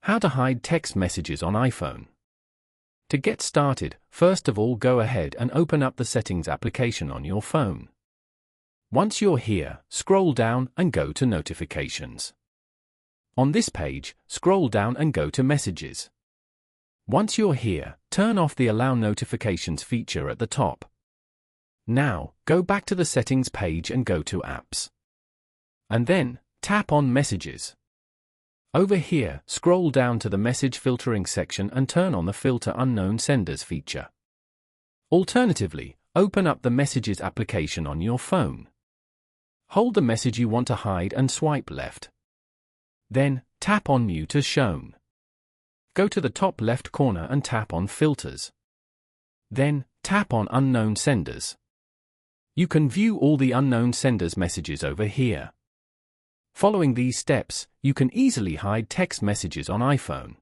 How to hide text messages on iPhone. To get started, first of all go ahead and open up the Settings application on your phone. Once you're here, scroll down and go to Notifications. On this page, scroll down and go to Messages. Once you're here, turn off the Allow Notifications feature at the top. Now, go back to the Settings page and go to Apps. And then, tap on Messages. Over here, scroll down to the Message Filtering section and turn on the Filter Unknown Senders feature. Alternatively, open up the Messages application on your phone. Hold the message you want to hide and swipe left. Then, tap on Mute as shown. Go to the top left corner and tap on Filters. Then, tap on Unknown Senders. You can view all the unknown senders messages over here. Following these steps, you can easily hide text messages on iPhone.